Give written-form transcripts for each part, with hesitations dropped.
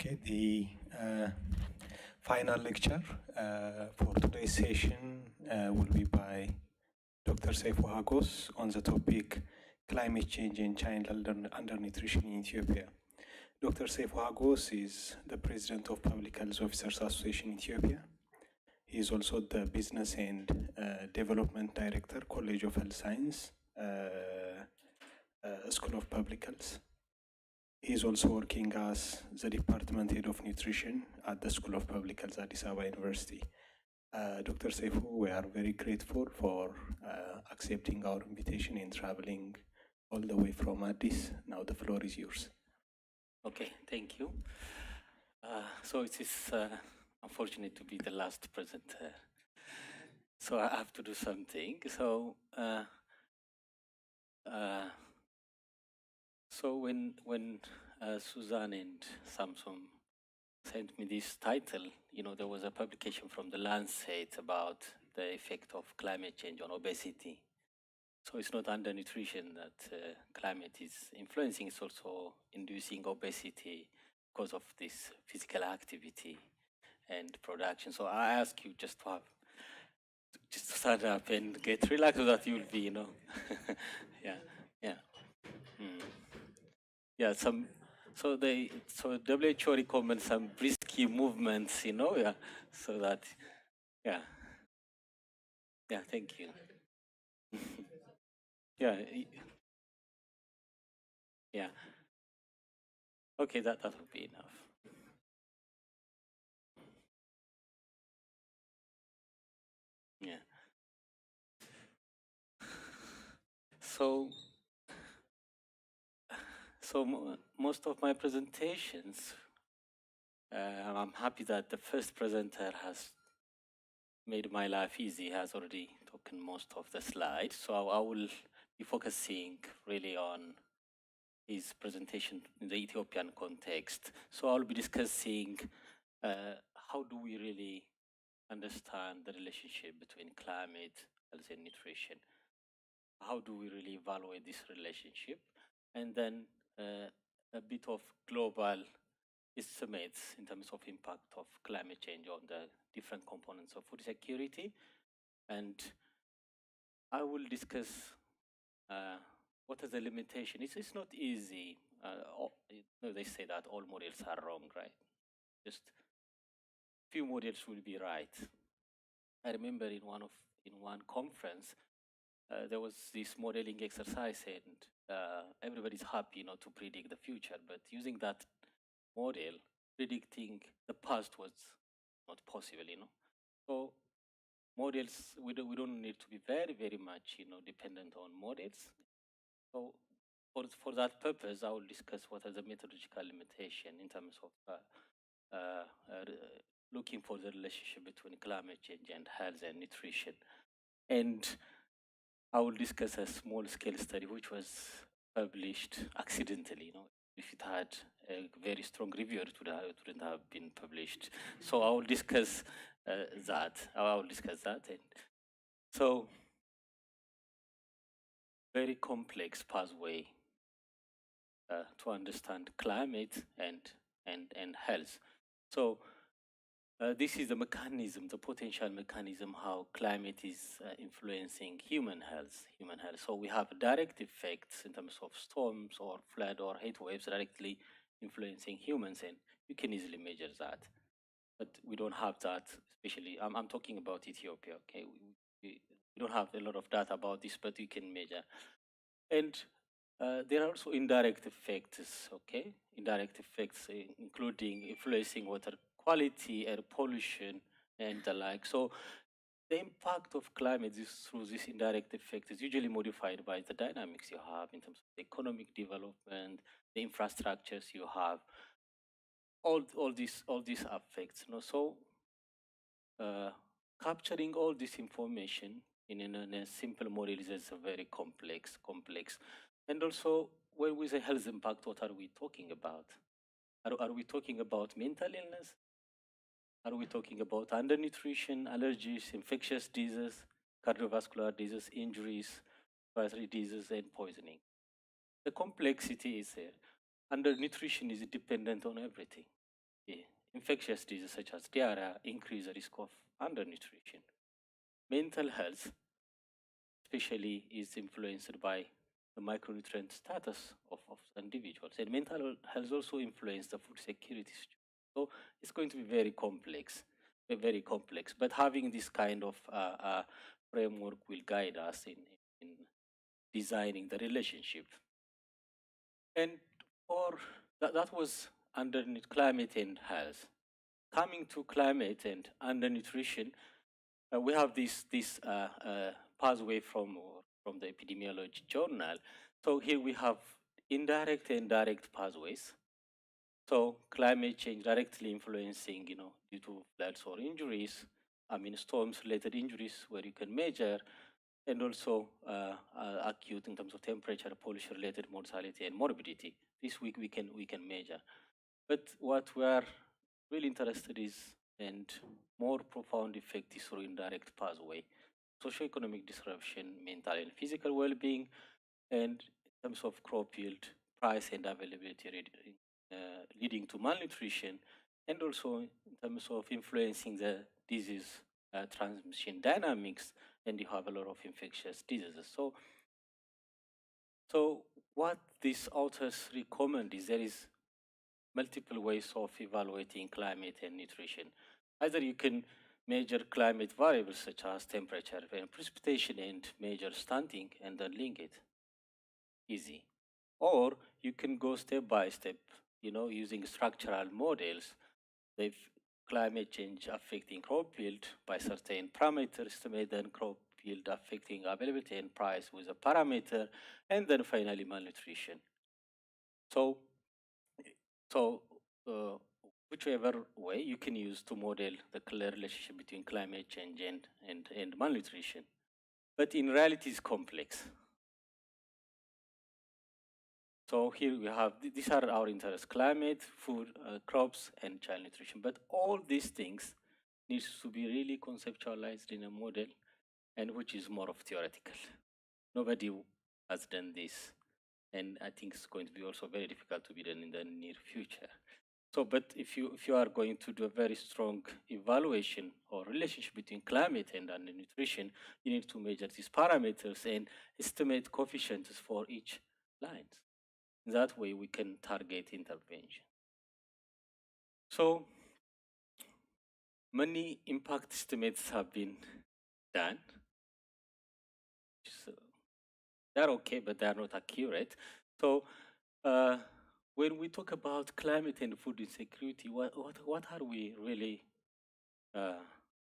Okay, the final lecture for today's session will be by Dr. Seifu Hagos on the topic climate change and child undernutrition in Ethiopia. Dr. Seifu Hagos is the president of Public Health Officers Association Ethiopia. He is also the business and development director, College of Health Science, School of Public Health. He is also working as the Department Head of Nutrition at the School of Public Health, Addis Ababa University. Dr. Seifu, we are very grateful for accepting our invitation and traveling all the way from Addis. Now the floor is yours. Okay, thank you. So it is unfortunate to be the last presenter. So I have to do something. So when Suzanne and Samson sent me this title, you know, there was a publication from the Lancet about the effect of climate change on obesity. So it's not undernutrition that climate is influencing, it's also inducing obesity because of this physical activity and production. So I ask you just to stand up and get relaxed so that you'll be, you know, yeah. Yeah, so WHO recommends some risky movements, you know, yeah, so that, yeah, thank you. Yeah. Okay, that would be enough. Yeah. So most of my presentations, I'm happy that the first presenter has made my life easy, has already taken most of the slides. So I will be focusing really on his presentation in the Ethiopian context. So I'll be discussing how do we really understand the relationship between climate, health, and nutrition. How do we really evaluate this relationship? And then a bit of global estimates in terms of impact of climate change on the different components of food security. And I will discuss what is the limitation. It's not easy. They say that all models are wrong, right? Just few models will be right. I remember in one conference, there was this modeling exercise, and everybody's happy, you know, to predict the future. But using that model, predicting the past was not possible, you know. So models, we don't need to be very, very much, you know, dependent on models. So for that purpose, I will discuss what are the methodological limitation in terms of looking for the relationship between climate change and health and nutrition. And I will discuss a small-scale study which was published accidentally. You know, if it had a very strong review, it wouldn't have been published. So I will discuss that. And so, very complex pathway to understand climate and health. So this is the mechanism, the potential mechanism, how climate is influencing human health. So we have direct effects in terms of storms or flood or heat waves directly influencing humans, and you can easily measure that. But we don't have that, especially, I'm talking about Ethiopia, okay? We don't have a lot of data about this, but we can measure. And there are also indirect effects, okay? Indirect effects, including influencing water quality, air pollution, and the like. So the impact of climate through this indirect effect is usually modified by the dynamics you have in terms of the economic development, the infrastructures you have, all these effects. You know? So capturing all this information in a simple model is very complex. And also, when we say health impact, what are we talking about? Are we talking about mental illness? Are we talking about undernutrition, allergies, infectious diseases, cardiovascular disease, injuries, respiratory disease, and poisoning? The complexity is there. Undernutrition is dependent on everything. infectious diseases such as diarrhea increase the risk of undernutrition. Mental health, especially, is influenced by the micronutrient status of individuals. And mental health also influences the food security situation. So it's going to be very complex, very complex. But having this kind of framework will guide us in designing the relationship. And for that was underneath climate and health. Coming to climate and undernutrition, we have this pathway from the epidemiology journal. So here we have indirect and direct pathways. So climate change directly influencing, due to floods or injuries, storms-related injuries where you can measure, and also acute in terms of temperature, pollution-related mortality and morbidity. This week we can measure. But what we are really interested is, and more profound effect is through indirect pathway, socioeconomic disruption, mental and physical well-being, and in terms of crop yield, price and availability, leading to malnutrition, and also in terms of influencing the disease transmission dynamics, and you have a lot of infectious diseases. So what these authors recommend is there is multiple ways of evaluating climate and nutrition. Either you can measure climate variables such as temperature and precipitation and measure stunting and then link it. Easy. Or you can go step by step, using structural models. They've climate change affecting crop yield by certain parameters, estimate then crop yield affecting availability and price with a parameter, and then finally malnutrition. So whichever way you can use to model the clear relationship between climate change and malnutrition. But in reality, it's complex. So here we have, these are our interests: climate, food, crops, and child nutrition. But all these things needs to be really conceptualized in a model, and which is more of theoretical. Nobody has done this. And I think it's going to be also very difficult to be done in the near future. So, but if you are going to do a very strong evaluation or relationship between climate and undernutrition, you need to measure these parameters and estimate coefficients for each line. That way we can target intervention. So many impact estimates have been done. So they're okay, but they're not accurate. So when we talk about climate and food insecurity, what are we really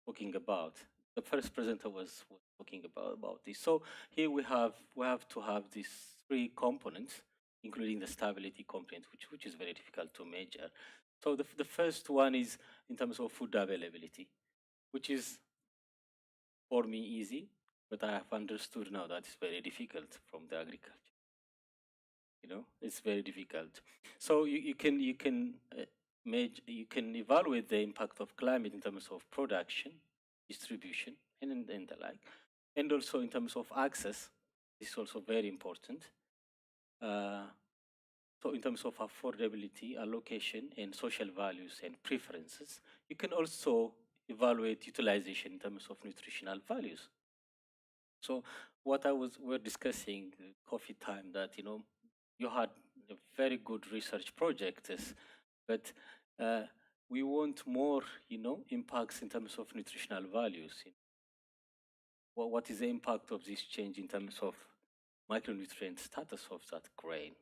talking about? The first presenter was talking about this. So here we have to have these three components, including the stability component, which is very difficult to measure. So the first one is in terms of food availability, which is for me easy, but I have understood now that it's very difficult from the agriculture. It's very difficult. So you can evaluate the impact of climate in terms of production, distribution, and the like, and also in terms of access. This is also very important. So in terms of affordability, allocation, and social values and preferences, you can also evaluate utilization in terms of nutritional values. So what we're discussing coffee time, that you had a very good research project, but we want more impacts in terms of nutritional values. What is the impact of this change in terms of micronutrient status of that grain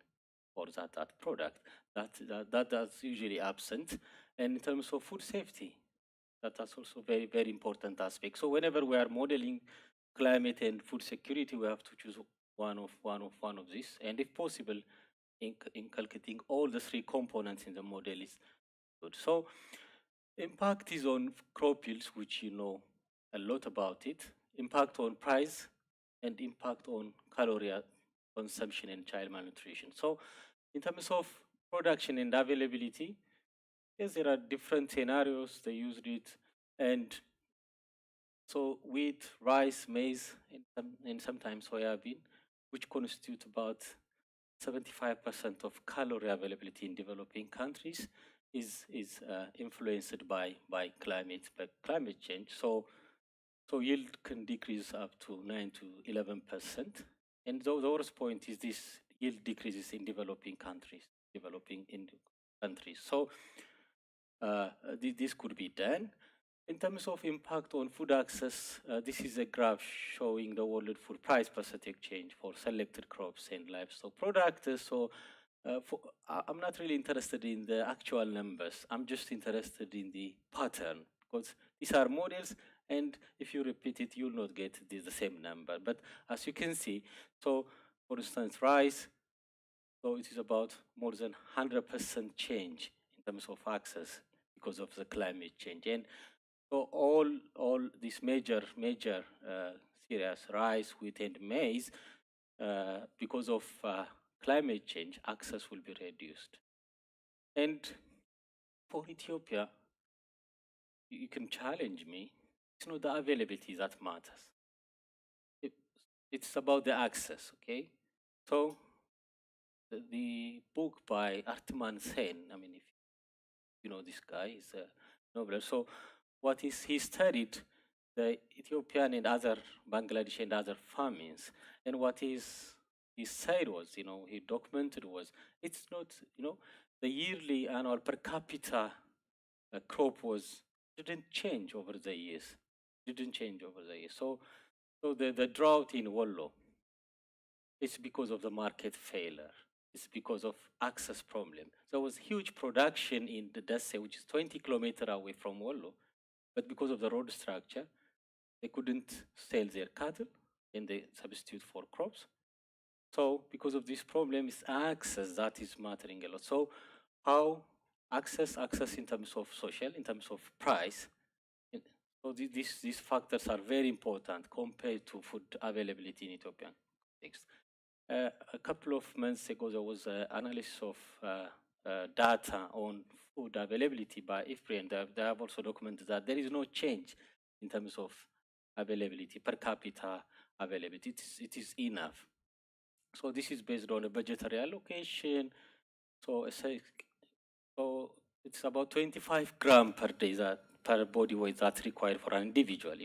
or that product? That's usually absent. And in terms of food safety, that's also very, very important aspect. So whenever we are modeling climate and food security, we have to choose one of these, and if possible, inculcating all the three components in the model is good. So impact is on crop yields, which you know a lot about it, impact on price, and impact on calorie consumption and child malnutrition. So in terms of production and availability, yes, there are different scenarios, they used it, and so wheat, rice, maize, and sometimes soybean, which constitute about 75% of calorie availability in developing countries. is influenced by climate change. So yield can decrease up to 9 to 11%. And the worst point is this yield decreases in developing countries. So this could be done. In terms of impact on food access, this is a graph showing the world food price percentage change for selected crops and livestock products. So I'm not really interested in the actual numbers. I'm just interested in the pattern, because these are models, and if you repeat it, you'll not get the same number. But as you can see, so for instance, rice, so it is about more than 100% change in terms of access because of the climate change. And so all these major cereals, rice, wheat, and maize, because of climate change, access will be reduced. And for Ethiopia, you can challenge me. It's not the availability that matters. It's about the access, okay? So the book by Artman Sen, I mean, if you know this guy, is a Nobel. So what is, he studied the Ethiopian and other Bangladesh and other famines, and what he said was, he documented was, it's not, the yearly annual per capita crop didn't change over the years. So the drought in Wollo, it's because of the market failure. It's because of access problem. There was huge production in the Desse, which is 20 kilometers away from Wollo, but because of the road structure, they couldn't sell their cattle and they substitute for crops. So because of this problem, it's access that is mattering a lot. So how access in terms of social, in terms of price. So these factors are very important compared to food availability in Ethiopian context. A couple of months ago, there was an analysis of data on food availability by IFPRI, and they have also documented that there is no change in terms of availability, per capita availability. It is enough. So this is based on a budgetary allocation. So it's about 25 grams per day per body weight that's required for an individual,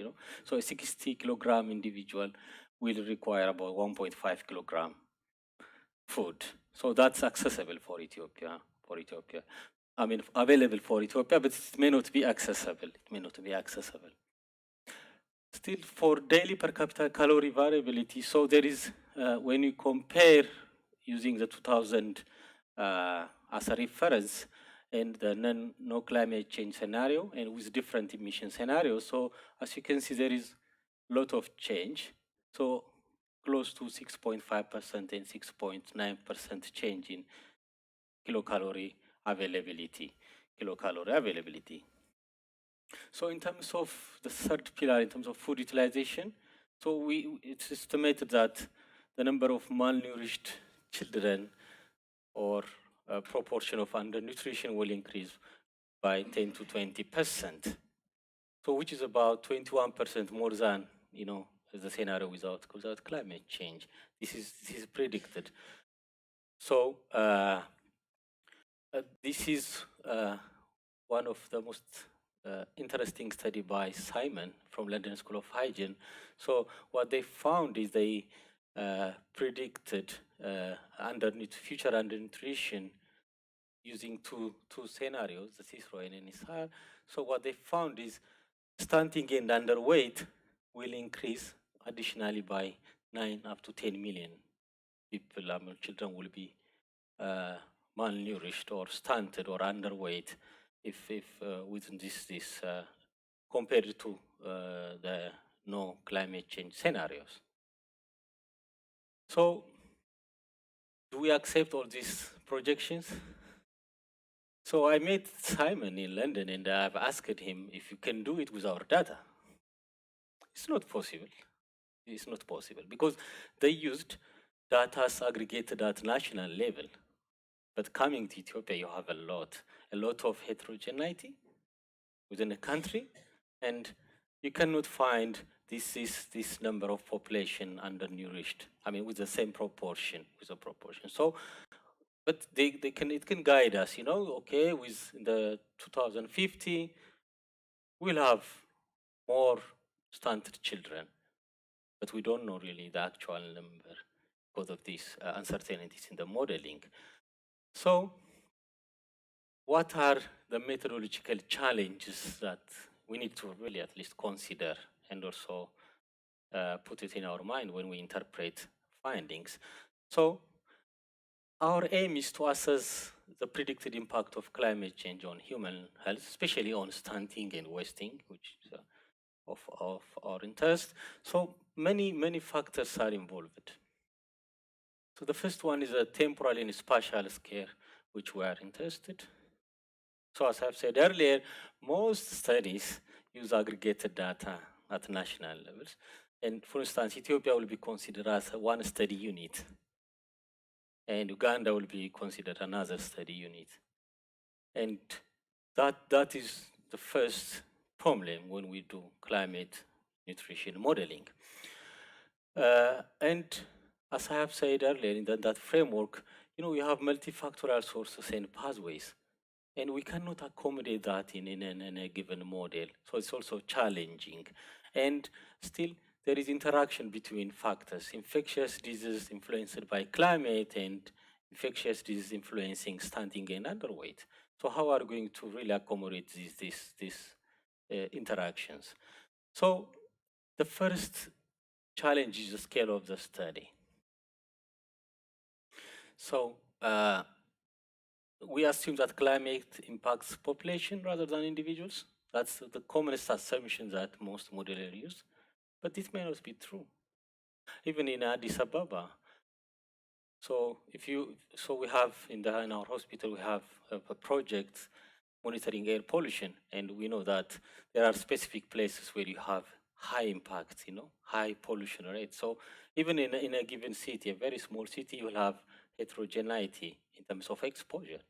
So a 60 kilogram individual will require about 1.5 kilogram food. So that's accessible for Ethiopia. I mean, available for Ethiopia, but it may not be accessible. Still, for daily per capita calorie variability, so there is, when you compare using the 2000 as a reference, and the no climate change scenario, and with different emission scenarios. So as you can see, there is a lot of change. So close to 6.5% and 6.9% change in kilocalorie availability. So in terms of the third pillar, in terms of food utilization, so it's estimated that the number of malnourished children or proportion of undernutrition will increase by 10 to 20%. So which is about 21% more than, the scenario without climate change. This is predicted. So this is one of the most interesting study by Simon from London School of Hygiene. So what they found is they predicted future undernutrition using two scenarios, the CISRO and NSR. So what they found is stunting and underweight will increase additionally by 9 up to 10 million people, children will be malnourished or stunted or underweight if within this compared to the no climate change scenarios. So do we accept all these projections? So I met Simon in London and I've asked him if you can do it with our data. It's not possible. It's not possible because they used data aggregated at national level. But coming to Ethiopia, you have a lot of heterogeneity within a country, and you cannot find this number of population undernourished. I mean, with the same proportion, So but it can guide us, you know, okay, with the 2050, we'll have more stunted children, but we don't know really the actual number because of these uncertainties in the modeling. So what are the methodological challenges that we need to really at least consider and also put it in our mind when we interpret findings? So our aim is to assess the predicted impact of climate change on human health, especially on stunting and wasting, which is of our interest. So many factors are involved. So the first one is a temporal and spatial scale, which we are interested. So as I've said earlier, most studies use aggregated data at national levels. And for instance, Ethiopia will be considered as one study unit, and Uganda will be considered another study unit. And that is the first problem when we do climate nutrition modeling. And as I have said earlier, in that framework, you know, we have multifactorial sources and pathways, and we cannot accommodate that in a given model. So it's also challenging. And still, there is interaction between factors, infectious disease influenced by climate and infectious disease influencing stunting and underweight. So how are we going to really accommodate these interactions? So the first challenge is the scale of the study. So we assume that climate impacts population rather than individuals. That's the commonest assumption that most modelers use, but this may not be true. Even in Addis Ababa, so we have in our hospital we have a project monitoring air pollution, and we know that there are specific places where you have high impact, you know, high pollution rate. So even in a given city, a very small city, you will have heterogeneity in terms of exposure.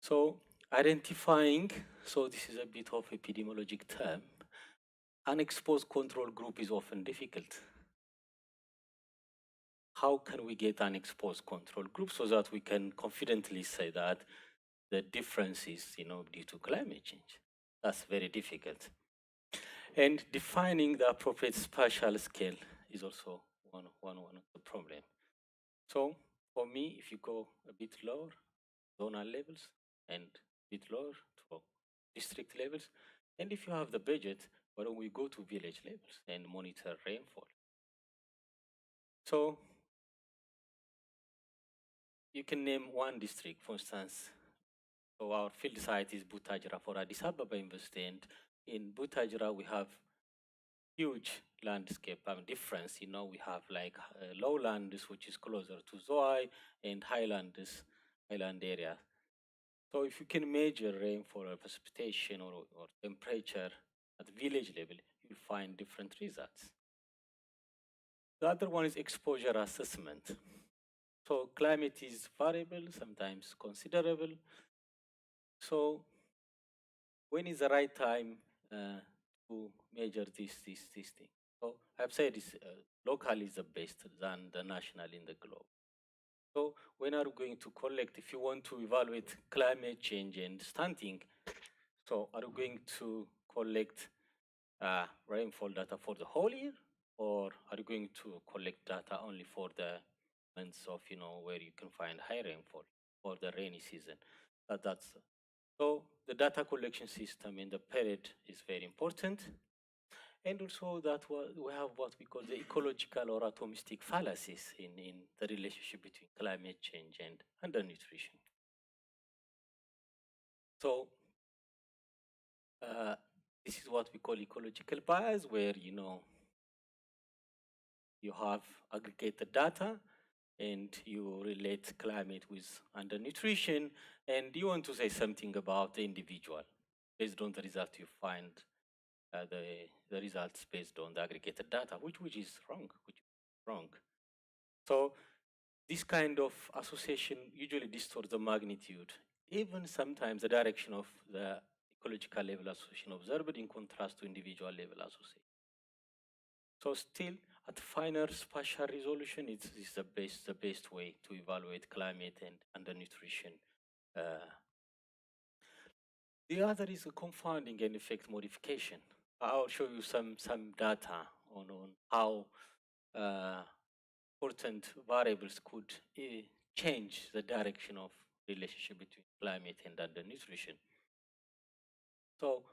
So identifying, so this is a bit of epidemiologic term, unexposed control group is often difficult. How can we get an exposed control group so that we can confidently say that the difference is, you know, due to climate change? That's very difficult. And defining the appropriate spatial scale is also one of the problems. So for me, if you go a bit lower, zonal levels, and a bit lower to district levels, and if you have the budget, why don't we go to village levels and monitor rainfall? So you can name one district, for instance. So our field site is Butajra for Addis Ababa University, and in Butajra we have huge landscape difference. You know, we have like lowlands, which is closer to Zoai, and highland area. So if you can measure rainfall or precipitation or temperature at the village level, you find different results. The other one is exposure assessment. So climate is variable, sometimes considerable. So when is the right time to measure this thing? So I've said this local is the best than the national in the globe. So when are we going to collect, if you want to evaluate climate change and stunting, so are we going to collect rainfall data for the whole year, or are you going to collect data only for the months of, you know, where you can find high rainfall for the rainy season? That's so the data collection system in the period is very important. And also that we have what we call the ecological or atomistic fallacies in the relationship between climate change and undernutrition. So this is what we call ecological bias, where, you know, you have aggregated data and you relate climate with undernutrition, and you want to say something about the individual based on the result you find, the results based on the aggregated data, which is wrong. So this kind of association usually distorts the magnitude, even sometimes the direction of the ecological level association observed in contrast to individual level association. So still, At finer spatial resolution, it's the best way to evaluate climate and undernutrition. The other is a confounding and effect modification. I'll show you some data on how important variables could change the direction of relationship between climate and undernutrition. So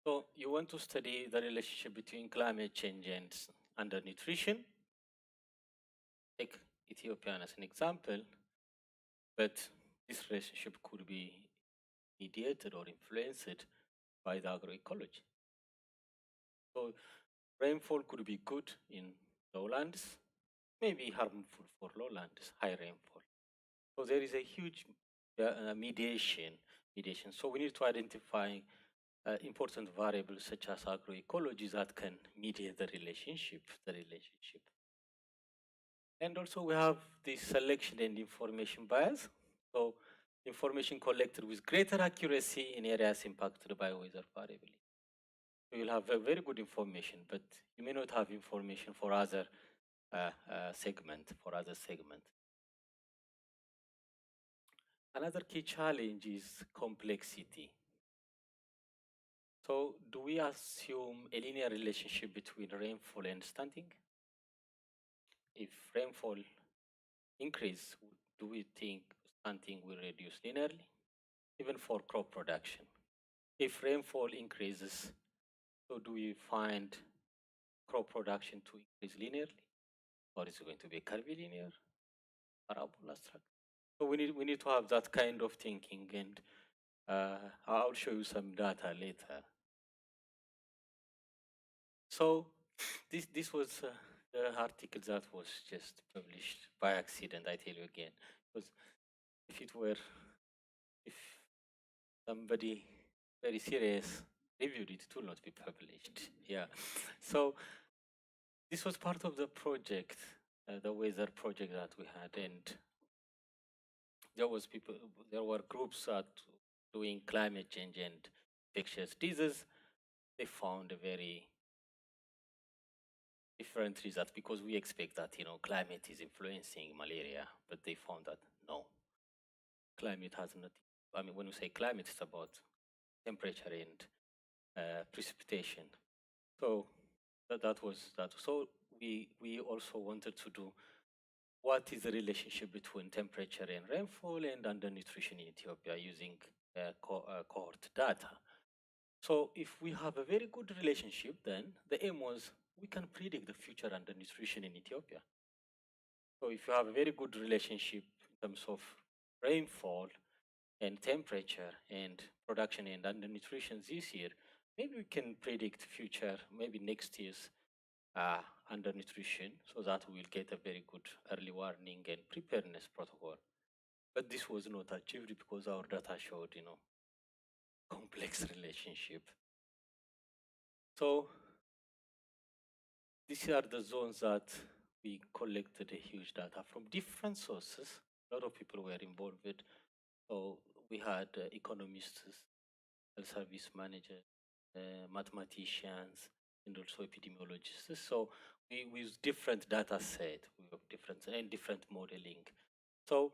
So you want to study the relationship between climate change and undernutrition. Take Ethiopia as an example, but this relationship could be mediated or influenced by the agroecology. So rainfall could be good in lowlands, maybe harmful for lowlands, high rainfall. So there is a huge mediation. So we need to identify important variables such as agroecology that can mediate the relationship. And also we have the selection and information bias. So information collected with greater accuracy in areas impacted by weather variability. So you'll have a very good information, but you may not have information for other segment. Another key challenge is complexity. So do we assume a linear relationship between rainfall and stunting? If rainfall increase, do we think stunting will reduce linearly? Even for crop production. If rainfall increases, so do we find crop production to increase linearly? Or is it going to be curvilinear, parabola structure? So we need to have that kind of thinking, and I'll show you some data later. So this was the article that was just published by accident, I tell you again. Because if somebody very serious reviewed it, it will not be published. Yeah. So this was part of the project, the weather project that we had, and there were groups that doing climate change and infectious diseases. They found a very different results because we expect that climate is influencing malaria, but they found that no, climate has not. I mean, when we say climate, it's about temperature and precipitation. So that was that. So we also wanted to do what is the relationship between temperature and rainfall and undernutrition in Ethiopia using cohort data. So if we have a very good relationship, then the aim was we can predict the future undernutrition in Ethiopia. So if you have a very good relationship in terms of rainfall and temperature and production and undernutrition this year, maybe we can predict future, maybe next year's undernutrition, so that we'll get a very good early warning and preparedness protocol. But this was not achieved because our data showed, complex relationship. So these are the zones that we collected a huge data from different sources. A lot of people were involved. So we had economists, health service managers, mathematicians, and also epidemiologists. So we use different data set, we have different modeling. So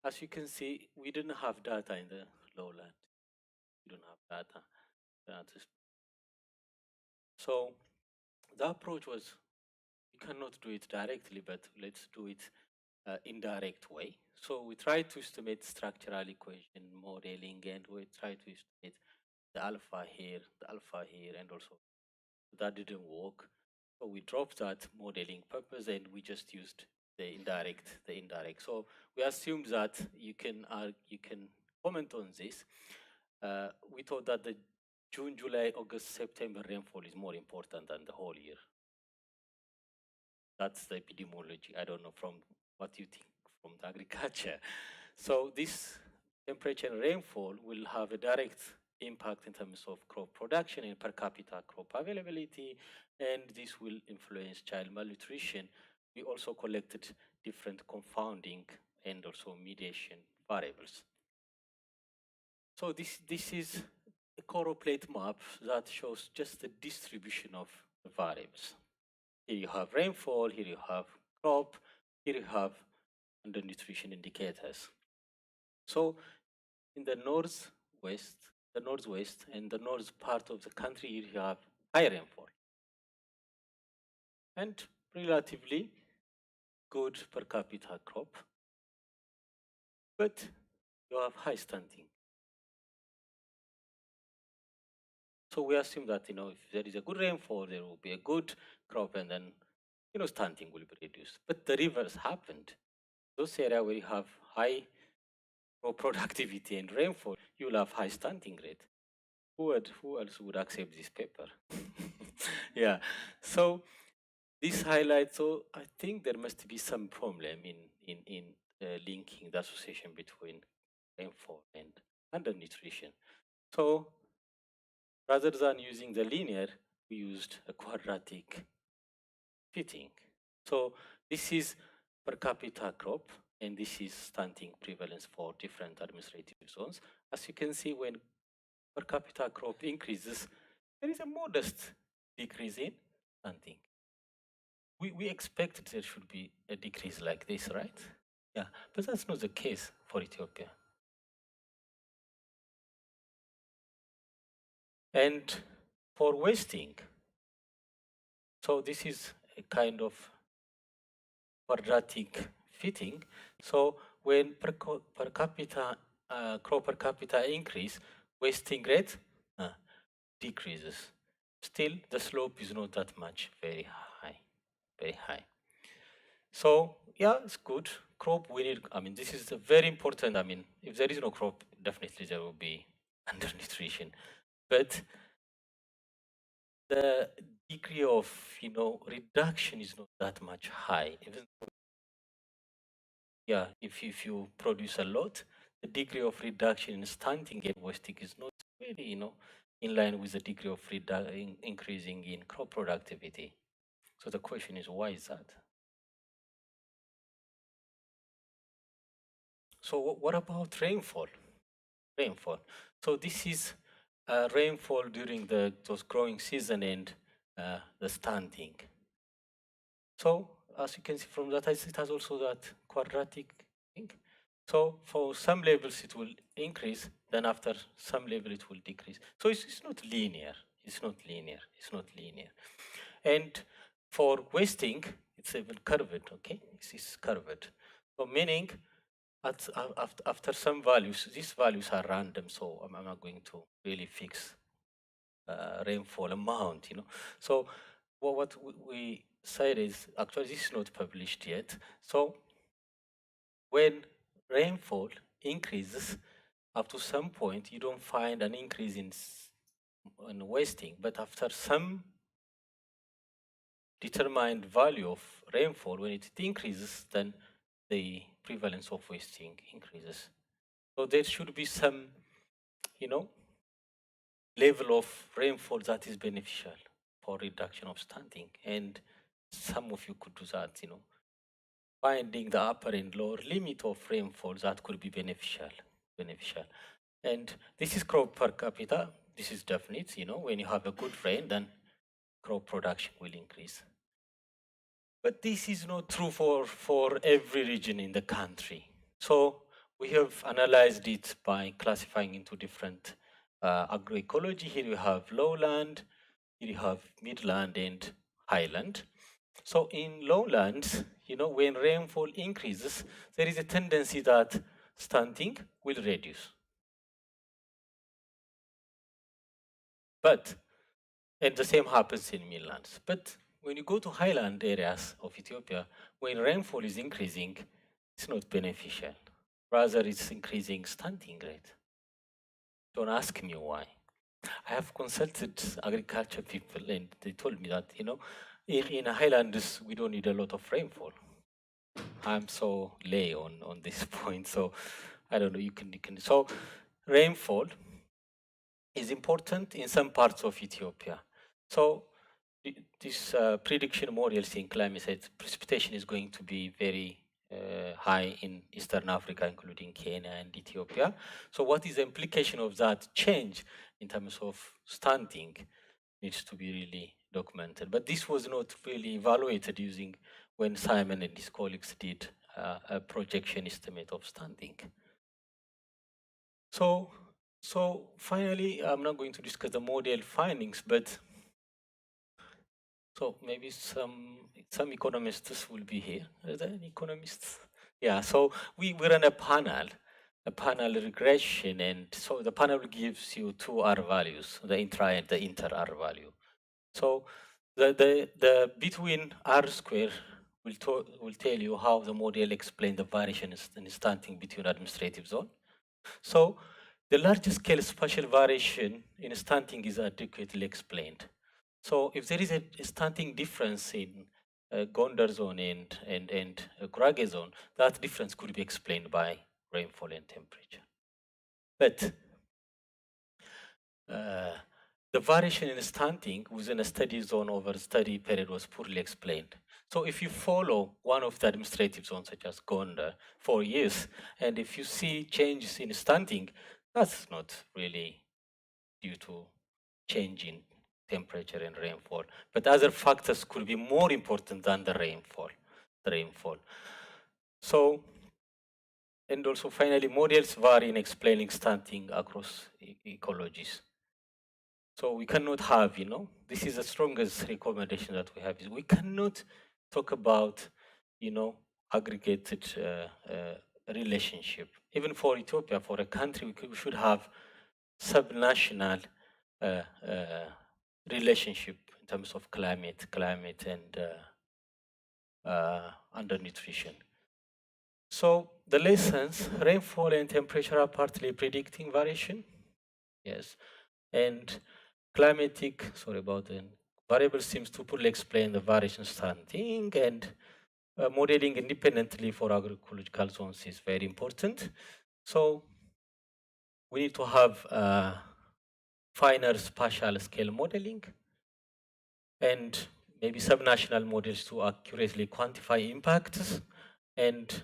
as you can see, we didn't have data in the lowland. We don't have data. So the approach was, we cannot do it directly, but let's do it indirect way. So we try to estimate structural equation modeling, and we try to estimate the alpha here, and also that didn't work. So we dropped that modeling purpose and we just used the indirect. So we assumed that you can comment on this. We thought that the June, July, August, September rainfall is more important than the whole year. That's the epidemiology. I don't know from what you think from the agriculture. So this temperature and rainfall will have a direct impact in terms of crop production and per capita crop availability, and this will influence child malnutrition. We also collected different confounding and also mediation variables. So this is a choroplate map that shows just the distribution of the variables. Here you have rainfall, here you have crop, here you have undernutrition indicators. So in the northwest and the north part of the country, you have high rainfall and relatively good per capita crop, but you have high stunting. So we assume that, if there is a good rainfall, there will be a good crop, and then, stunting will be reduced. But the reverse happened. Those areas where you have high crop productivity and rainfall, you will have high stunting rate. Who else would accept this paper? Yeah. So this highlights, so I think there must be some problem in linking the association between rainfall and undernutrition. So rather than using the linear, we used a quadratic fitting. So this is per capita crop, and this is stunting prevalence for different administrative zones. As you can see, when per capita crop increases, there is a modest decrease in stunting. We expected there should be a decrease like this, right? Yeah, but that's not the case for Ethiopia. And for wasting, so this is a kind of quadratic fitting. So when per capita crop per capita increase, wasting rate decreases. Still, the slope is not that much, very high. So yeah, it's good. Crop, we need, this is very important. If there is no crop, definitely there will be undernutrition. But the degree of, reduction is not that much high. Even, yeah, if you produce a lot, the degree of reduction in stunting and wasting is not really, in line with the degree of increasing in crop productivity. So the question is, why is that? So what about rainfall? Rainfall. So this is rainfall during those growing season and the stunting. So as you can see from that, it has also that quadratic thing. So for some levels it will increase, then after some level it will decrease. So it's not linear. It's not linear. And for wasting, it's even curved. Okay, it's curved. So meaning, after some values, these values are random. So I'm not going to really fix rainfall amount. So what we said is, actually this is not published yet. So when rainfall increases up to some point, you don't find an increase in wasting, but after some determined value of rainfall, when it increases, then the prevalence of wasting increases. So there should be some, level of rainfall that is beneficial for reduction of stunting, and some of you could do that, finding the upper and lower limit of rainfall that could be beneficial. And this is crop per capita. This is definite. When you have a good rain, then crop production will increase. But this is not true for every region in the country. So we have analyzed it by classifying into different agroecology. Here you have lowland, here you have midland and highland. So in lowlands, when rainfall increases, there is a tendency that stunting will reduce. And the same happens in midlands. But when you go to highland areas of Ethiopia, when rainfall is increasing, it's not beneficial. Rather, it's increasing stunting rate. Don't ask me why. I have consulted agriculture people, and they told me that, in highlands, we don't need a lot of rainfall. I'm so lay on this point, so I don't know, you can. So rainfall is important in some parts of Ethiopia. So this prediction models in climate said precipitation is going to be very high in Eastern Africa, including Kenya and Ethiopia. So what is the implication of that change in terms of stunting needs to be really documented. But this was not really evaluated using when Simon and his colleagues did a projection estimate of stunting. So finally, I'm not going to discuss the model findings, but so maybe some economists will be here. Are there any economists? Yeah, so we ran a panel regression, and so the panel gives you two R values, the intra and the inter R value. So the between R square will tell you how the model explains the variation in stunting between administrative zone. So the large scale spatial variation in stunting is adequately explained. So if there is a stunting difference in Gondar zone and Gurage zone, that difference could be explained by rainfall and temperature. But the variation in stunting within a study zone over study period was poorly explained. So if you follow one of the administrative zones, such as Gondar, for years, and if you see changes in stunting, that's not really due to change in temperature and rainfall. But other factors could be more important than the rainfall. So, and also finally, models vary in explaining stunting across ecologies. So we cannot have, this is the strongest recommendation that we have, is we cannot talk about, aggregated relationship. Even for Ethiopia, for a country, we should have subnational relationship in terms of climate and undernutrition. So the lessons, rainfall and temperature are partly predicting variation. Yes. And climatic, variable seems to poorly explain the variation stunting, and modeling independently for agroecological zones is very important. So we need to have finer spatial scale modeling and maybe subnational models to accurately quantify impacts, and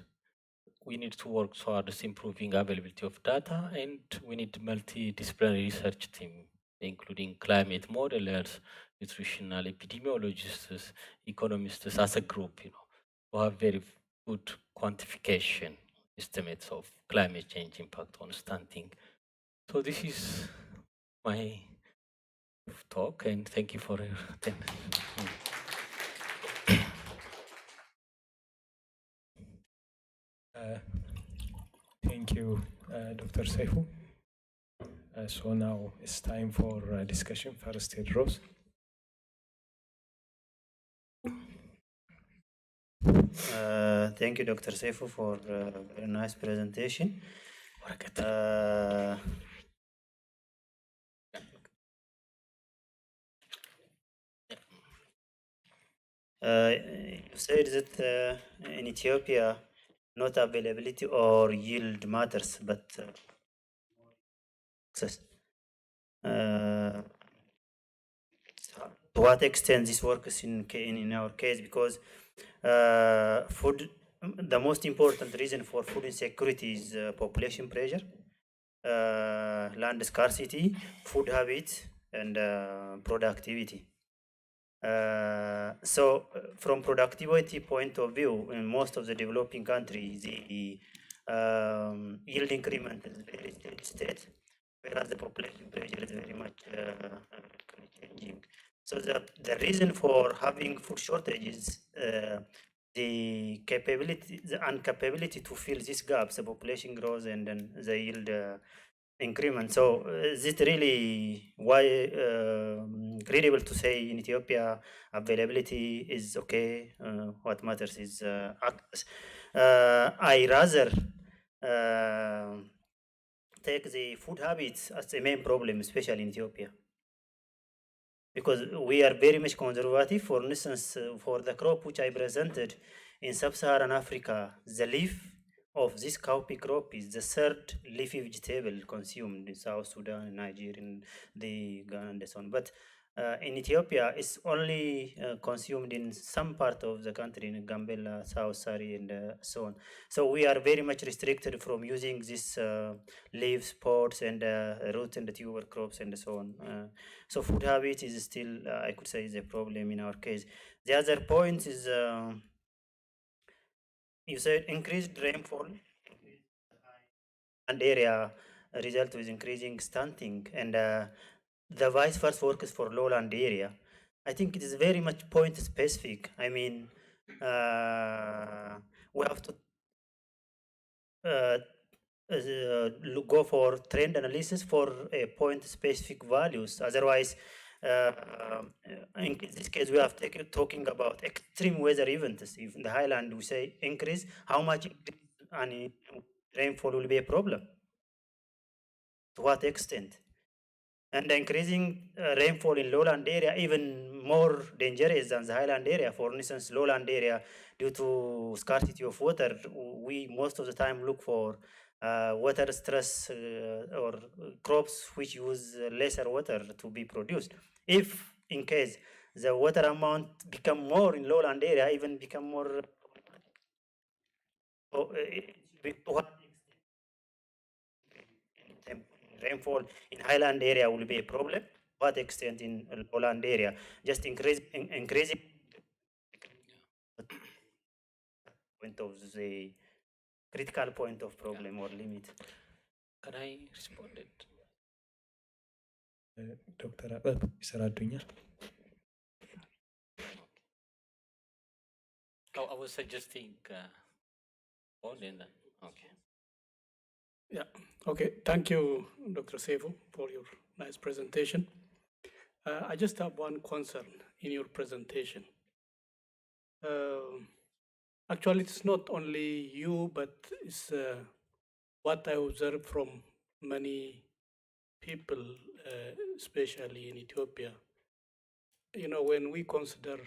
we need to work towards improving availability of data, and we need multidisciplinary research team, including climate modelers, nutritional epidemiologists, economists as a group, to have very good quantification estimates of climate change impact on stunting. So this is my talk, and thank you for your attention. Thank you, Dr. Seifu. So now it's time for discussion. First, Rose. Thank you, Dr. Seifu, for a very nice presentation. You said that in Ethiopia, not availability or yield matters, but access. To what extent this works in our case? Because food, the most important reason for food insecurity is population pressure, land scarcity, food habits, and productivity. So from productivity point of view, in most of the developing countries, the yield increment is very steady, whereas the population pressure is very much changing. So the reason for having food shortages, the incapability to fill these gaps, the population grows and then the yield increment. So is it really credible to say in Ethiopia availability is okay? What matters is access. I rather take the food habits as the main problem, especially in Ethiopia, because we are very much conservative. For instance, for the crop which I presented in sub-Saharan Africa, the leaf of this cowpea crop is the third leafy vegetable consumed in South Sudan, Nigeria, and the Ghana and so on. But in Ethiopia, it's only consumed in some part of the country, in Gambela, South Sari, and so on. So we are very much restricted from using these leaves, pods, and root and tuber crops and so on. So food habit is still, I could say, is a problem in our case. The other point is, you said increased rainfall and area result with increasing stunting, and the vice versa works for lowland area. I think it is very much point specific. I mean, we have to go for trend analysis for point specific values. Otherwise, in this case, we have talking about extreme weather events. If in the highland we say increase, how much and rainfall will be a problem? To what extent? And increasing rainfall in lowland area even more dangerous than the highland area. For instance, lowland area, due to scarcity of water, we most of the time look for water stress or crops which use lesser water to be produced. If in case the water amount become more in lowland area, even become more, rainfall in highland area will be a problem. What extent in lowland area? Just increasing point of the critical point of problem or limit. Can I respond it? Dr. Abab, Saradunya. Oh, I was suggesting all in that. Okay. Yeah, okay. Thank you, Dr. Seifu, for your nice presentation. I just have one concern in your presentation. Actually, it's not only you, but it's what I observed from many people, especially in Ethiopia. You know, when we consider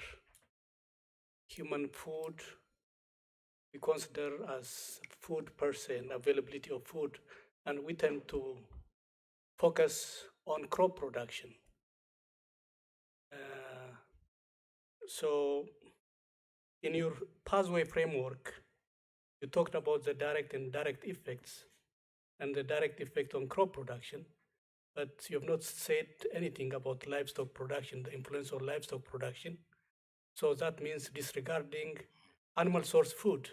human food, we consider as food per se, and availability of food, and we tend to focus on crop production. So in your pathway framework, you talked about the direct and indirect effects and the direct effect on crop production, but you have not said anything about livestock production, the influence of livestock production. So that means disregarding animal source food,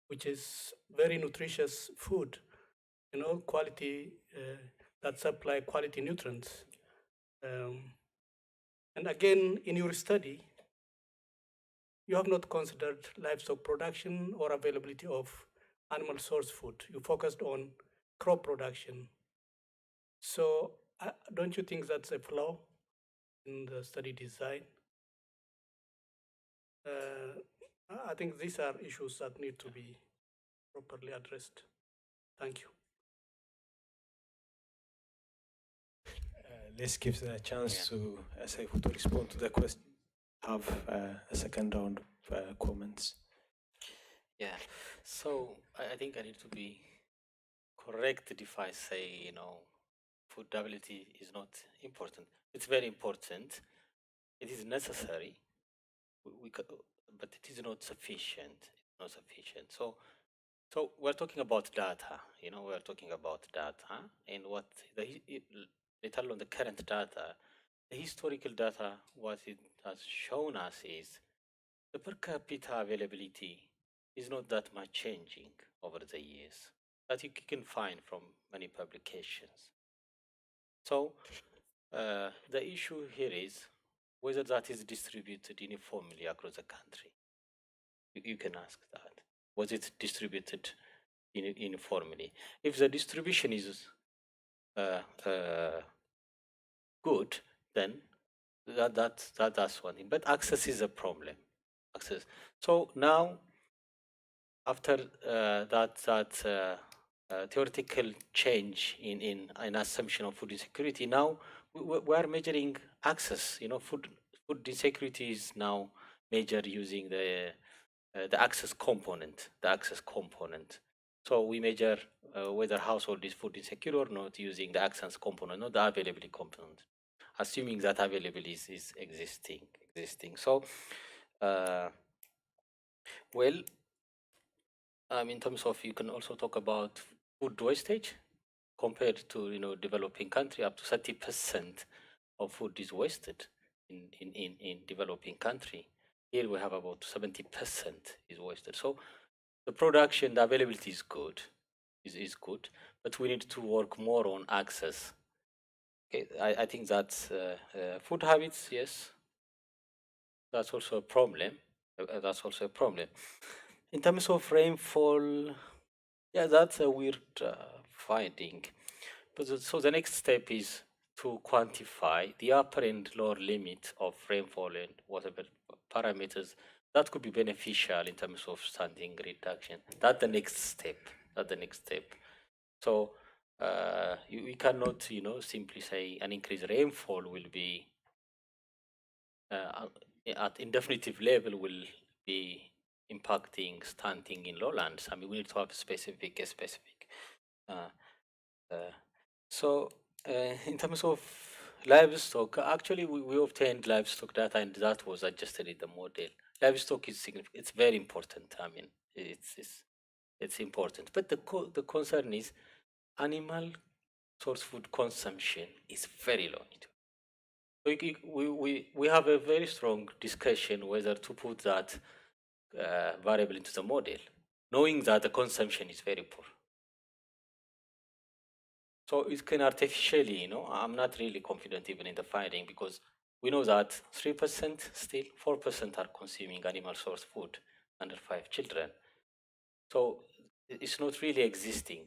which is very nutritious food, you know, quality, that supply quality nutrients. And again, in your study, you have not considered livestock production or availability of animal source food. You focused on crop production. So don't you think that's a flaw in the study design? I think these are issues that need to be properly addressed. Thank you. Let's give the chance to Seifu to respond to the question. Have a second round of comments. Yeah, so I think I need to be corrected if I say, you know, food ability is not important. It's very important. It is necessary, but it is not sufficient. It's not sufficient. So we're talking about data. You know, we're talking about data, and what let alone the current data, the historical data. What it has shown us is the per capita availability is not that much changing over the years, that you can find from many publications. So the issue here is whether that is distributed uniformly across the country. You can ask that. Was it distributed uniformly? If the distribution is good, then that's one thing. But access is a problem. Access. So now, after that theoretical change in assumption of food insecurity, now we are measuring access. You know, food insecurity is now measured using the access component. The access component. So we measure whether household is food insecure or not using the access component, not the availability component, assuming that availability is existing. So, well, in terms of, you can also talk about food wastage compared to developing country. Up to 30% of food is wasted in developing country. Here we have about 70% is wasted. So the production, the availability is good, is good, but we need to work more on access. Okay, I think that's food habits. Yes, that's also a problem. In terms of rainfall, yeah, that's a weird finding. But so the next step is to quantify the upper and lower limit of rainfall and whatever parameters that could be beneficial in terms of standing reduction. That's the next step. So we cannot, simply say an increased rainfall will be at indefinite level will be impacting stunting in lowlands. I mean, we need to have specific. So in terms of livestock, actually we obtained livestock data, and that was adjusted in the model. Livestock is significant. It's very important. I mean, it's important. But the concern is animal source food consumption is very low. We have a very strong discussion whether to put that variable into the model, knowing that the consumption is very poor. So it can artificially, I'm not really confident even in the finding, because we know that 3% still, 4% are consuming animal source food under 5 children. So it's not really existing.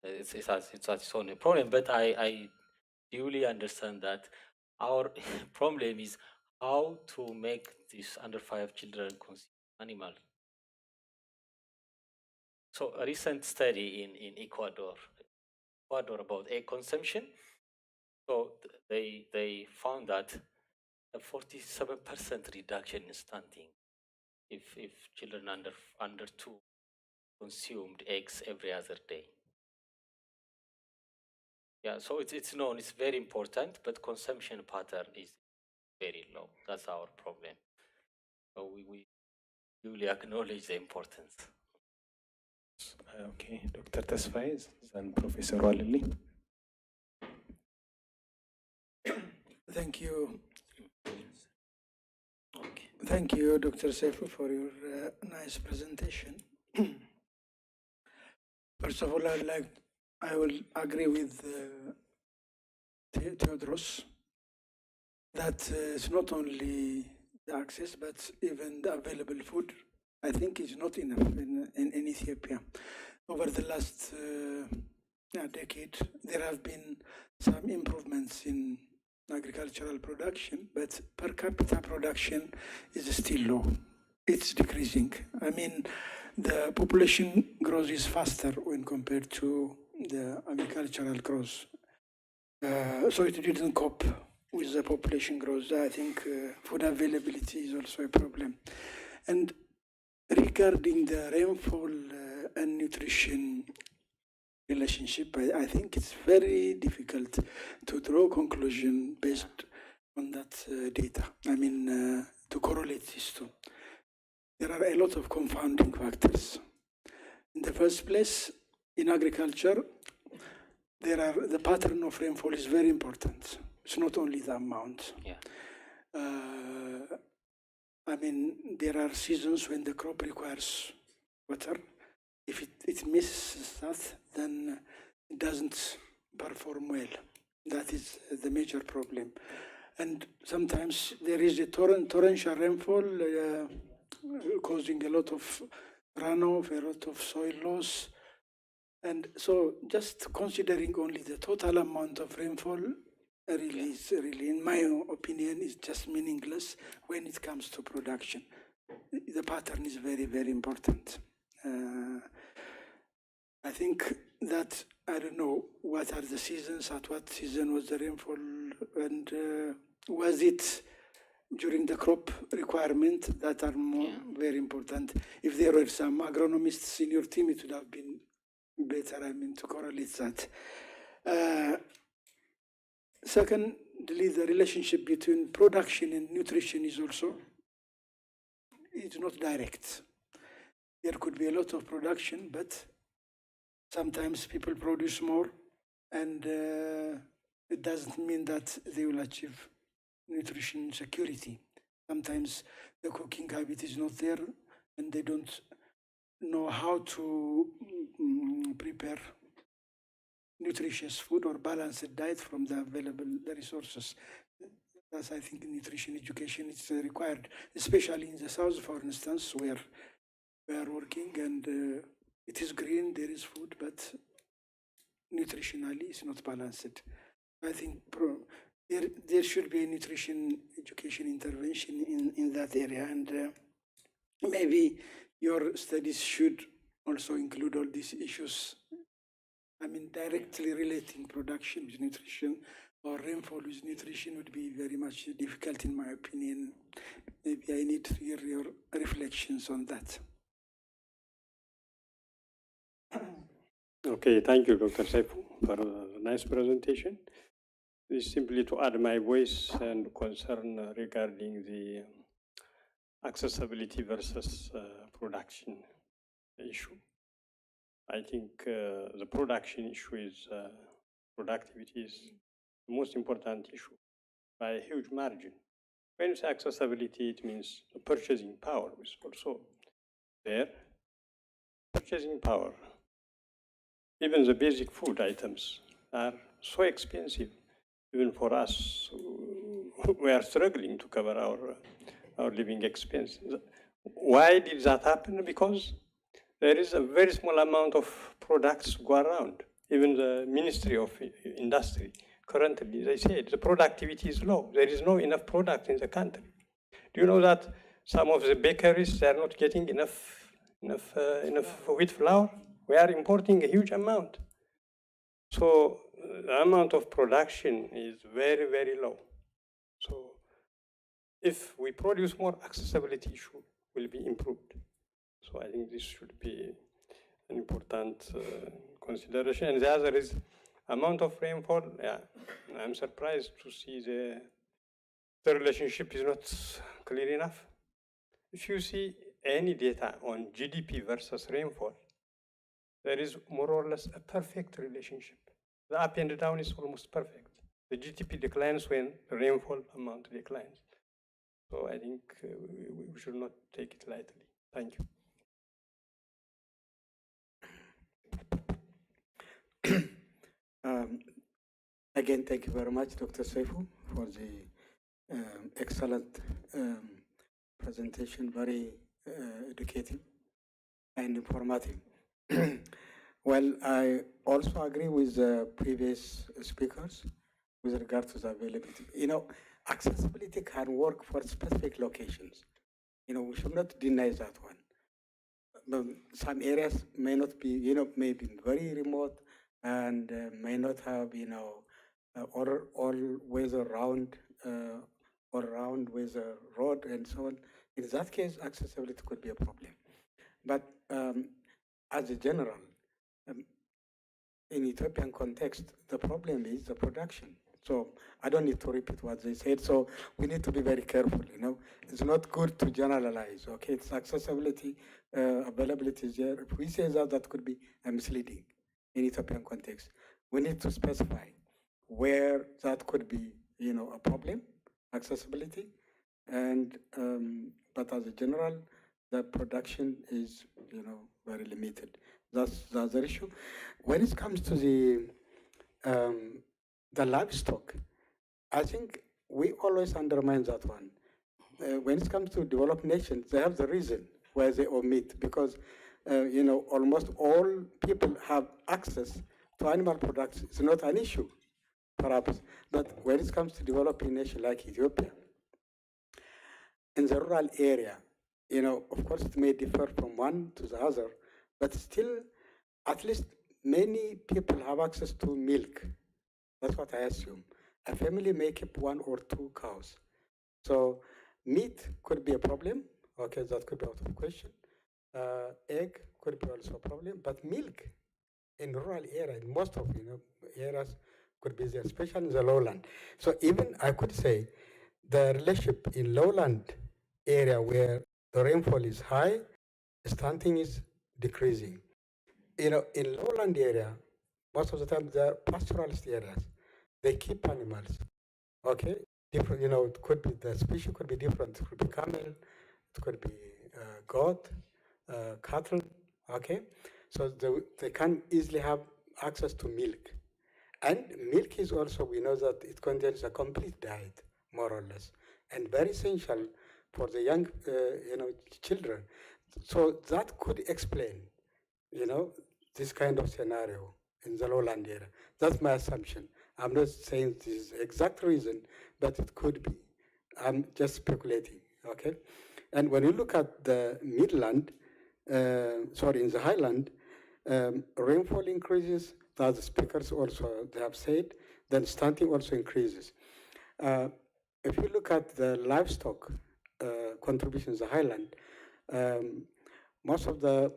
It's its own problem. But I duly understand that our problem is how to make these under 5 children consume animal. So a recent study in Ecuador about egg consumption. So they found that a 47% reduction in stunting if children under 2 consumed eggs every other day. Yeah, so it's known, it's very important, but consumption pattern is very low. That's our problem. So we really acknowledge the importance. Okay, Dr. Tasfaiz and Professor Walili. Thank you. Okay. Thank you, Dr. Seifu, for your nice presentation. First of all, I will agree with Theodros that it's not only the access, but even the available food, I think, is not enough in Ethiopia. Over the last decade, there have been some improvements in agricultural production, but per capita production is still low. It's decreasing. I mean, the population growth is faster when compared to the agricultural growth. So it didn't cope with the population growth. I think food availability is also a problem. And regarding the rainfall and nutrition relationship, I think it's very difficult to draw conclusion based on that data. I mean, to correlate these two. There are a lot of confounding factors. In the first place, in agriculture, the pattern of rainfall is very important. It's not only the amount. Yeah. I mean, there are seasons when the crop requires water. If it misses that, then it doesn't perform well. That is the major problem. And sometimes there is a torrential rainfall causing a lot of runoff, a lot of soil loss. And so just considering only the total amount of rainfall really, in my opinion, is just meaningless when it comes to production. The pattern is very, very important. I think that, I don't know, what are the seasons, at what season was the rainfall, and was it during the crop requirement that are more very important. If there were some agronomists in your team, it would have been better, I mean, to correlate that. Secondly, the relationship between production and nutrition is also, it's not direct. There could be a lot of production, but sometimes people produce more, and it doesn't mean that they will achieve nutrition security. Sometimes the cooking habit is not there, and they don't know how to prepare nutritious food or balanced diet from the available resources. That's, I think, nutrition education is required, especially in the south, for instance, where we are working, and it is green, there is food, but nutritionally it's not balanced. I think there should be a nutrition education intervention in that area, and maybe your studies should also include all these issues. I mean, directly relating production with nutrition or rainfall with nutrition would be very much difficult, in my opinion. Maybe I need to hear your reflections on that. Okay, thank you, Dr. Seifu, for a nice presentation. This is simply to add my voice and concern regarding the accessibility versus production issue. I think the production issue is, productivity is the most important issue by a huge margin. When you say accessibility, it means the purchasing power is also there. Purchasing power. Even the basic food items are so expensive, even for us. We are struggling to cover our living expense. Why did that happen? Because there is a very small amount of products go around. Even the Ministry of Industry, currently, they say the productivity is low. There is no enough product in the country. Do you know that some of the bakeries, they are not getting enough wheat flour? We are importing a huge amount. So the amount of production is very, very low. So if we produce more, accessibility issue will be improved. So I think this should be an important consideration. And the other is amount of rainfall. Yeah, I'm surprised to see the relationship is not clear enough. If you see any data on GDP versus rainfall, there is more or less a perfect relationship. The up and down is almost perfect. The GDP declines when the rainfall amount declines. So I think we should not take it lightly. Thank you. Again, thank you very much, Dr. Seifu, for the excellent presentation, very educative and informative. Well, I also agree with the previous speakers with regard to the availability. You know, accessibility can work for specific locations. You know, we should not deny that one. But some areas may not be, you know, may be very remote and may not have, you know, all weather round or round weather road and so on. In that case, accessibility could be a problem. But as a general, in Ethiopian context, the problem is the production. So I don't need to repeat what they said. So we need to be very careful, you know. It's not good to generalize, okay? It's accessibility, availability is there. If we say that, that could be misleading in Ethiopian context. We need to specify where that could be, you know, a problem, accessibility, and but as a general, the production is, you know, very limited. That's the other issue. When it comes to the livestock, I think we always undermine that one. When it comes to developed nations, they have the reason why they omit, because you know, almost all people have access to animal products. It's not an issue, perhaps. But when it comes to developing nations like Ethiopia, in the rural area, you know, of course, it may differ from one to the other, but still, at least many people have access to milk. That's what I assume. A family may keep 1 or 2 cows. So Meat could be a problem. Okay, that could be out of question. Egg could be also a problem, but milk in rural area, in most of areas, could be there, especially in the lowland. So even I could say the relationship in lowland area where the rainfall is high, stunting is decreasing. In lowland area, most of the time they're pastoralist areas. They keep animals. Okay, different. It could be the species could be different. It could be camel, it could be goat, cattle. Okay, so they can easily have access to milk, and milk is also, we know that it contains a complete diet, more or less, and very essential for the young children. So that could explain this kind of scenario in the lowland area. That's my assumption. I'm not saying this is the exact reason, but it could be. I'm just speculating, okay? And when you look at the midland, in the highland, rainfall increases, as the speakers also, they have said, then stunting also increases. If you look at the livestock contributions in the highland, most of the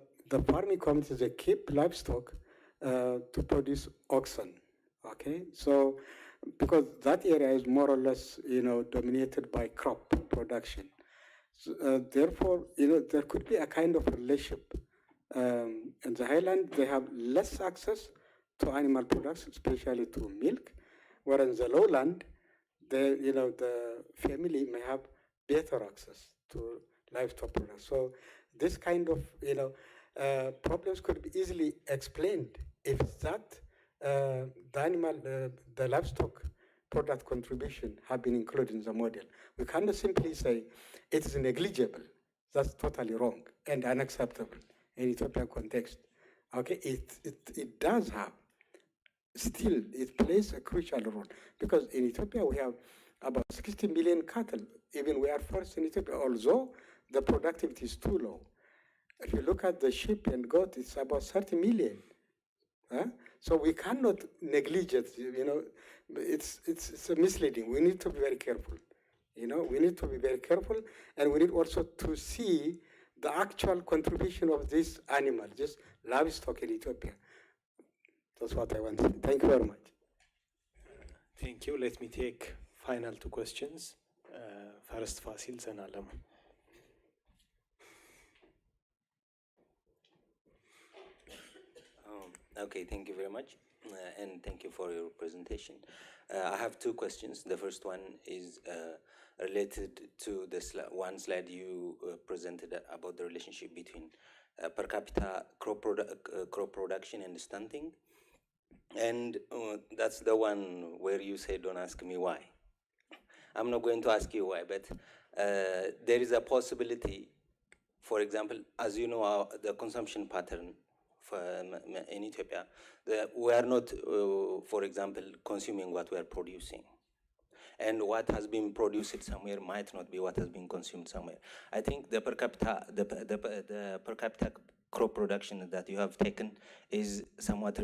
farming communities, they keep livestock to produce oxen. Okay, so because that area is more or less, dominated by crop production. So, therefore, there could be a kind of relationship. In the highland, they have less access to animal production, especially to milk, whereas in the lowland, the family may have better access to livestock products. So this kind of, problems could be easily explained if that the livestock product contribution have been included in the model. We cannot simply say it is negligible. That's totally wrong and unacceptable in Ethiopian context. Okay, it does have, still it plays a crucial role, because in Ethiopia we have about 60 million cattle. Even we are first in Ethiopia, although the productivity is too low. If you look at the sheep and goat, it's about 30 million. So we cannot negligence it. It's misleading. We need to be very careful. We need to be very careful, and we need also to see the actual contribution of this animal, this livestock in Ethiopia. That's what I want to say. Thank you very much. Thank you. Let me take final two questions. First, Fasil, then Alam. Okay, thank you very much, and thank you for your presentation. I have two questions. The first one is related to the one slide you presented about the relationship between per capita crop production and stunting. And that's the one where you say, don't ask me why. I'm not going to ask you why, but there is a possibility, for example, as you know, the consumption pattern in Ethiopia, we are not, for example, consuming what we are producing. And what has been produced somewhere might not be what has been consumed somewhere. I think the per capita, the per capita crop production that you have taken is somewhat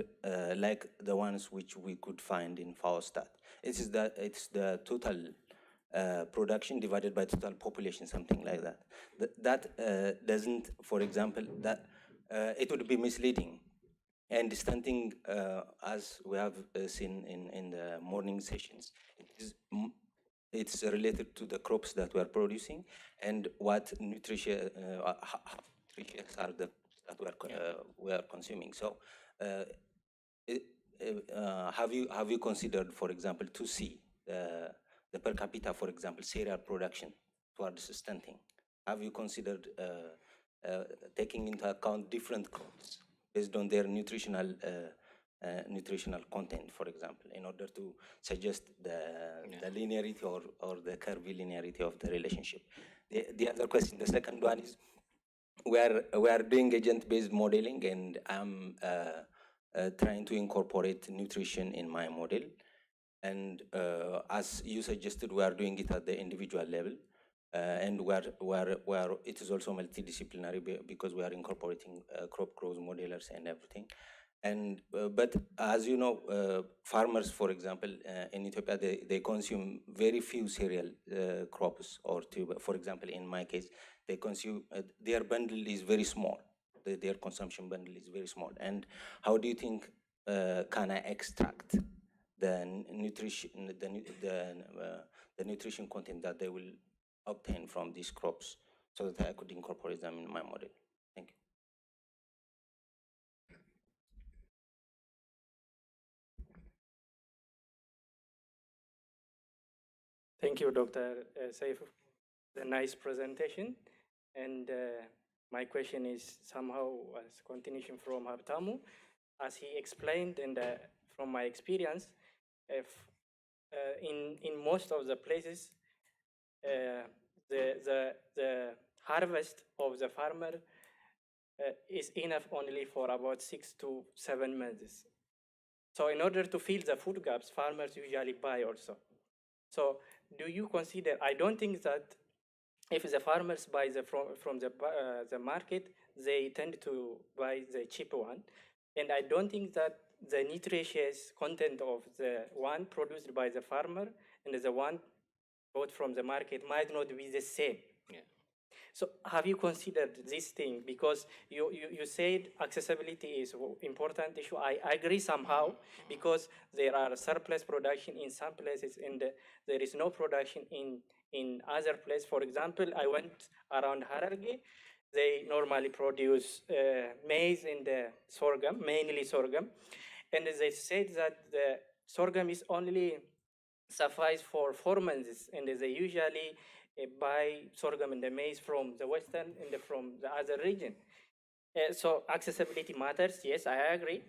like the ones which we could find in Hawassa. It's the total production divided by total population, something like that. That doesn't, for example, that it would be misleading. And stunting, as we have seen in the morning sessions, it's related to the crops that we are producing and what nutrition are the that we are consuming. So, have you considered, for example, to see the per capita, for example, cereal production towards stunting? Have you considered taking into account different crops based on their nutritional content, for example, in order to suggest the linearity or the curvilinearity of the relationship? The other question, the second one is, we are doing agent-based modeling, and I'm trying to incorporate nutrition in my model. And as you suggested, we are doing it at the individual level. And where it is also multidisciplinary because we are incorporating crop growth modelers and everything. And but as you know, farmers, for example, in Ethiopia, they consume very few cereal crops or tuber. For example, in my case, they consume their bundle is very small. Their consumption bundle is very small. And how do you think can I extract the nutrition, the nutrition content that they will obtain from these crops, so that I could incorporate them in my model? Thank you. Thank you, Dr. Seifu. The nice presentation. And my question is somehow as continuation from Habtamu. As he explained, and from my experience, if in most of the places, the harvest of the farmer is enough only for about 6 to 7 months. So in order to fill the food gaps, farmers usually buy also. So do you consider, I don't think that if the farmers buy from the market, they tend to buy the cheaper one. And I don't think that the nutritious content of the one produced by the farmer and the one bought from the market might not be the same. Yeah. So have you considered this thing? Because you said accessibility is an important issue. I agree somehow, because there are surplus production in some places and there is no production in other places. For example, I went around Hararge. They normally produce maize and sorghum, mainly sorghum. And they said that the sorghum is only suffice for 4 months, and they usually buy sorghum and the maize from the western and from the other region. So accessibility matters, yes, I agree.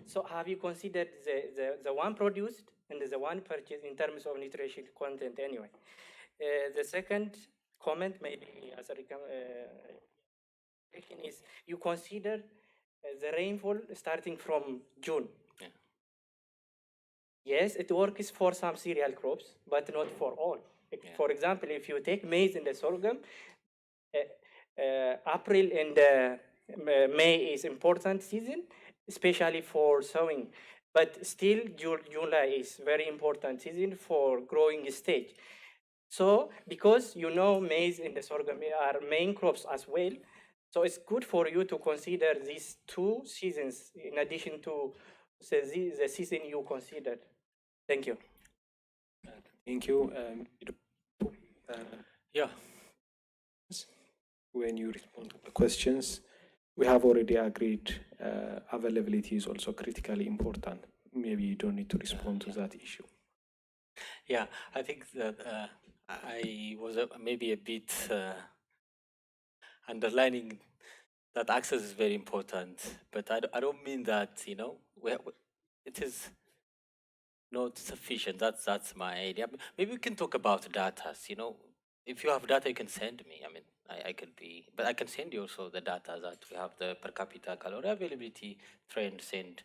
So have you considered the one produced and the one purchased in terms of nutrition content anyway? The second comment, maybe as a recommendation, is you consider the rainfall starting from June. Yeah. Yes, it works for some cereal crops, but not for all. Yeah. For example, if you take maize and the sorghum, April and May is important season, especially for sowing. But still, July is very important season for growing stage. So, because you know maize and the sorghum are main crops as well, so it's good for you to consider these 2 seasons in addition to the season you considered. Thank you. Thank you. Yeah. When you respond to the questions, we have already agreed availability is also critically important. Maybe you don't need to respond to that issue. Yeah, I think that I was maybe a bit underlining that access is very important, but I don't mean that, you know, it is not sufficient. That's my idea. Maybe we can talk about data. You know, if you have data, you can send me. I mean, I could be, but I can send you also the data that we have, the per capita calorie availability trends, and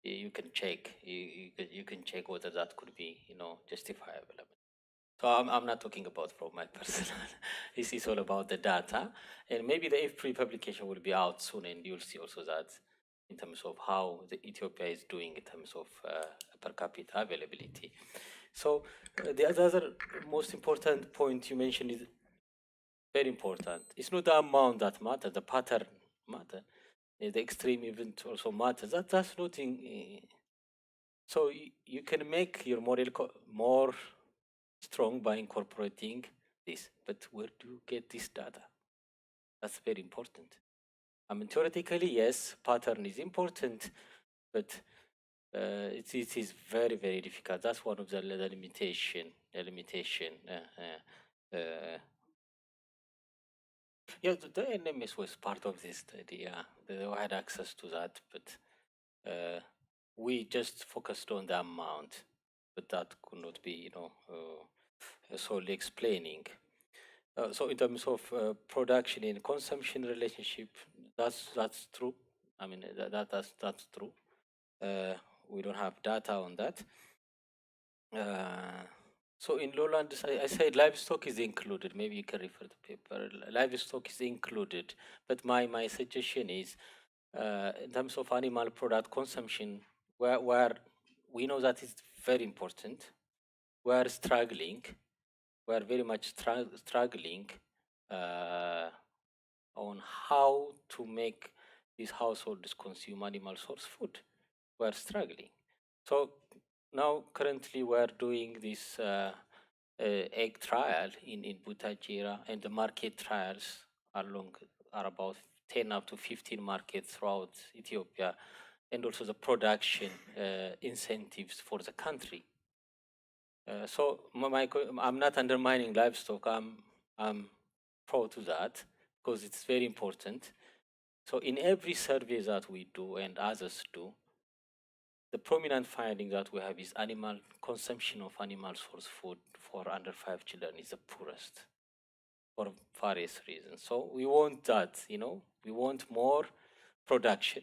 you can check. You can check whether that could be, you know, justifiable. I mean, so I'm not talking about from my personal. This is all about the data, and maybe the F3 publication will be out soon, and you'll see also that in terms of how the Ethiopia is doing in terms of per capita availability. So the other most important point you mentioned is very important. It's not the amount that matters, the pattern matters. The extreme event also matters. That's not in. So you can make your model more strong by incorporating this. But where do you get this data? That's very important. I mean, theoretically, yes, pattern is important, but it is very, very difficult. That's one of the limitation. Yeah, the NMS was part of this study. Yeah, they had access to that, but we just focused on the amount, but that could not be, you know, solely explaining. So in terms of production and consumption relationship, that's true. I mean, that's true. We don't have data on that. So in lowlands, I said livestock is included. Maybe you can refer to paper. Livestock is included, but my suggestion is in terms of animal product consumption, where we know that it's very important, we are struggling, we are very much struggling on how to make these households consume animal source food. We are struggling. So now currently we are doing this egg trial in Butajira, and the market trials are about 10 up to 15 markets throughout Ethiopia, and also the production incentives for the country. So I'm not undermining livestock. I'm pro to that because it's very important. So in every survey that we do and others do, the prominent finding that we have is animal consumption of animal source food for under 5 children is the poorest for various reasons. So we want that, we want more production,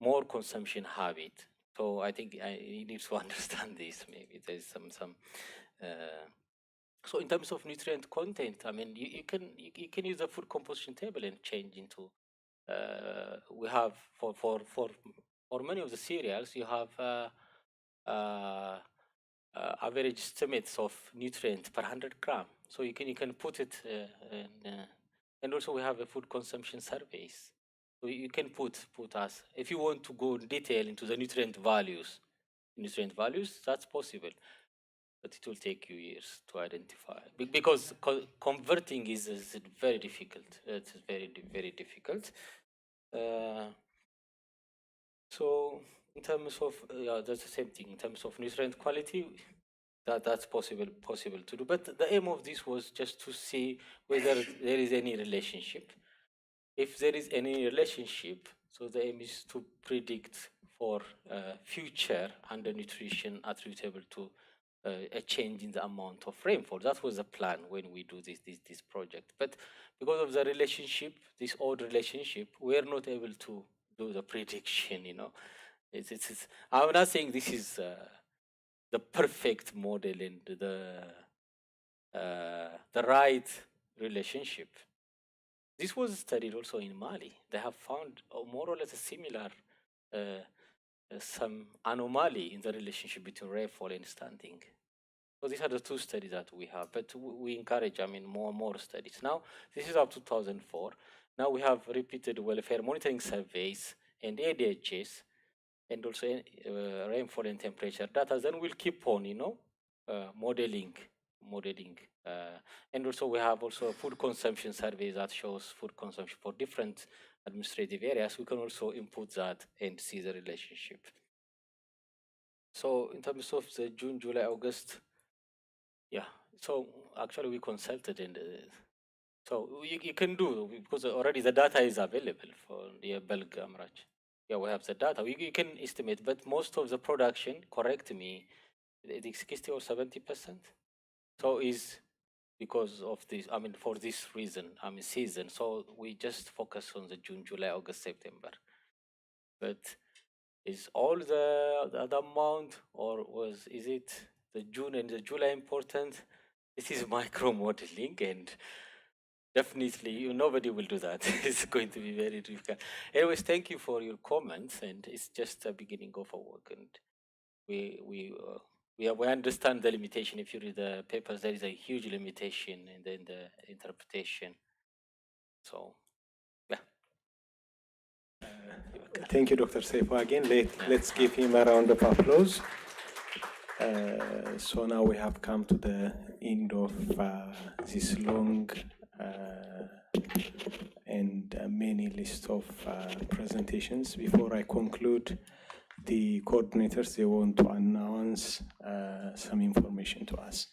more consumption habit. So I think you need to understand this. Maybe there's some. So in terms of nutrient content, I mean, you can use the food composition table and change into. We have for many of the cereals, you have average estimates of nutrients per 100 grams. So you can put it, and also we have a food consumption surveys. So you can put us, if you want to go in detail into the nutrient values, that's possible, but it will take you years to identify because converting is very difficult. It's very, very difficult. So in terms of, that's the same thing. In terms of nutrient quality, that's possible to do. But the aim of this was just to see whether there is any relationship. If there is any relationship, so the aim is to predict for future undernutrition attributable to a change in the amount of rainfall. That was the plan when we do this project. But because of the relationship, this odd relationship, we are not able to do the prediction. I'm not saying this is the perfect model and the right relationship. This was studied also in Mali. They have found more or less a similar some anomaly in the relationship between rainfall and stunting. So these are the two studies that we have, but we encourage, more studies. Now, this is up to 2004. Now we have repeated welfare monitoring surveys and ADHs, and also rainfall and temperature data. Then we'll keep on, modeling. And also we have also food consumption surveys that shows food consumption for different administrative areas. We can also input that and see the relationship. So in terms of the June, July, August, so actually we consulted, and so you can do, because already the data is available for the Belg Amrach. Yeah, we have the data. You can estimate, but most of the production, correct me, I think 60 or 70%. So is because of this, for this reason, season. So we just focus on the June, July, August, September. But is all the amount, or is it the June and the July important? This is micro modeling, and definitely nobody will do that. It's going to be very difficult. Anyways, thank you for your comments, and it's just a beginning of our work, and we understand the limitation. If you read the papers, there is a huge limitation in the interpretation. So, yeah. Thank you, Dr. Seifu. Again, let's give him a round of applause. So now we have come to the end of this long and many list of presentations. Before I conclude, the coordinators, they want to announce some information to us.